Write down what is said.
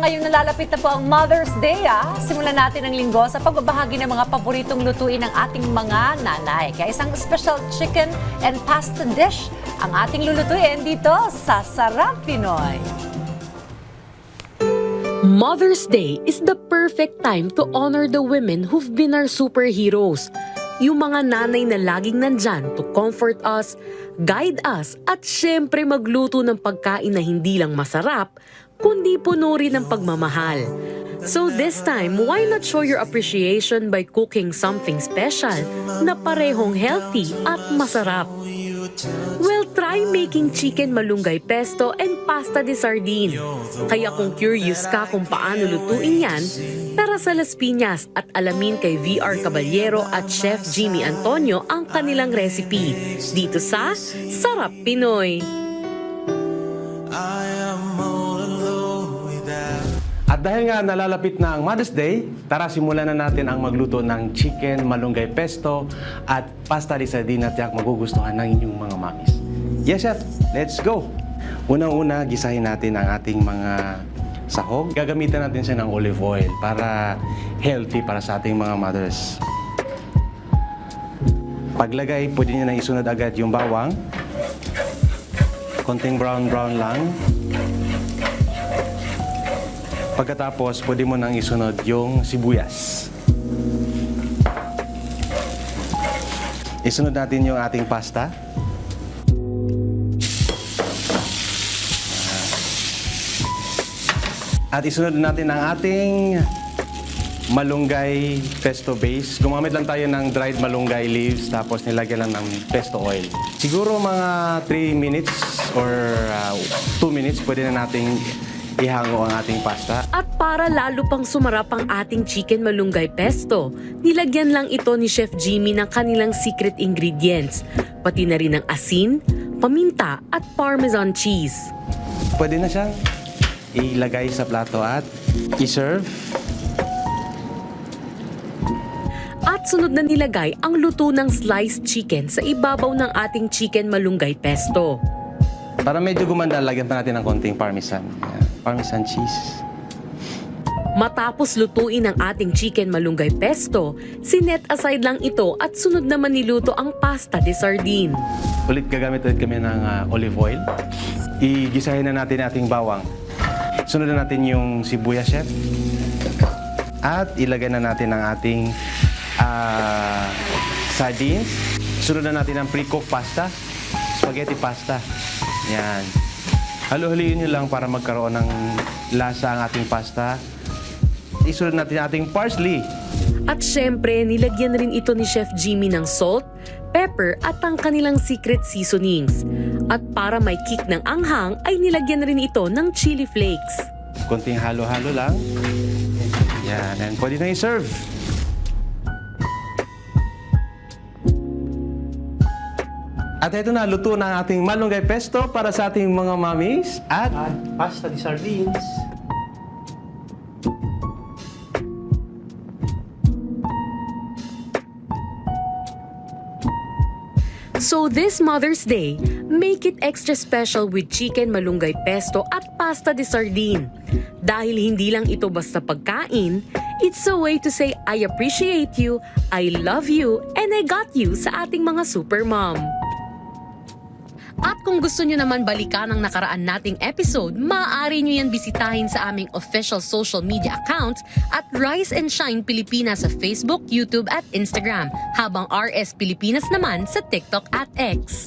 ngayong nalalapit na po ang Mother's Day, simulan natin ang linggo sa pagbabahagi ng mga paboritong lutuin ng ating mga nanay. Kaya isang special chicken and pasta dish ang ating lulutuin dito sa Sarap Pinoy. Mother's Day is the perfect time to honor the women who've been our superheroes. Yung mga nanay na laging nandyan to comfort us, guide us, at syempre magluto ng pagkain na hindi lang masarap, kundi puno rin ng pagmamahal. So this time, why not show your appreciation by cooking something special na parehong healthy at masarap? Well, try making chicken malunggay pesto and pasta de sardine. Kaya kung curious ka kung paano lutuin yan, tara sa Las Piñas at alamin kay VR Caballero at Chef Jimmy Antonio ang kanilang recipe dito sa Sarap Pinoy. At dahil nga nalalapit na ang Mother's Day, tara simulan na natin ang magluto ng chicken, malunggay pesto at pasta de sardine na tiyak magugustuhan ng inyong mga mamis. Yes, Chef, let's go! Unang-una, gisahin natin ang ating mga sahog. Gagamitan natin siya ng olive oil para healthy para sa ating mga mothers. Paglagay, pwede nyo na isunod agad yung bawang. Konting brown-brown lang. Pagkatapos, pwede mo nang isunod yung sibuyas. Isunod natin yung ating pasta. At isunod natin ang ating malunggay pesto base. Gumamit lang tayo ng dried malunggay leaves tapos nilagyan lang ng pesto oil. Siguro mga 3 minutes or 2 minutes pwede na nating ihango ang ating pasta. At para lalo pang sumarap ang ating chicken malunggay pesto, nilagyan lang ito ni Chef Jimmy ng kanilang secret ingredients, pati na rin ng asin, paminta at parmesan cheese. Pwede na siyang ilagay sa plato at i-serve. At sunod na nilagay ang luto ng sliced chicken sa ibabaw ng ating chicken malunggay pesto. Para medyo gumanda, lagyan pa natin ng konting parmesan. Parmesan cheese. Matapos lutuin ang ating chicken malunggay pesto, sinet aside lang ito at sunod naman niluto ang pasta de sardine. Gagamit ulit kami ng olive oil. Igisahin na natin ating bawang. Sunod na natin yung sibuyas, Chef. At ilagay na natin ang ating sardines. Sunod na natin ang pre-cooked pasta. Spaghetti pasta. Yan. Halo-haliin nyo lang para magkaroon ng lasa ang ating pasta. Isunod natin ang ating parsley. At syempre, nilagyan rin ito ni Chef Jimmy ng salt, pepper at ang kanilang secret seasonings. At para may kick ng anghang, ay nilagyan rin ito ng chili flakes. Konting halo-halo lang. Yan. And pwede na i-serve. At ito na, luto na ang ating malunggay pesto para sa ating mga mamis at pasta de sardines. So this Mother's Day, make it extra special with chicken malunggay pesto at pasta de sardine. Dahil hindi lang ito basta pagkain, it's a way to say I appreciate you, I love you, and I got you sa ating mga super mom. At kung gusto nyo naman balikan ang nakaraan nating episode, maaari nyo yan bisitahin sa aming official social media accounts at Rise and Shine Pilipinas sa Facebook, YouTube at Instagram, habang RS Pilipinas naman sa TikTok at X.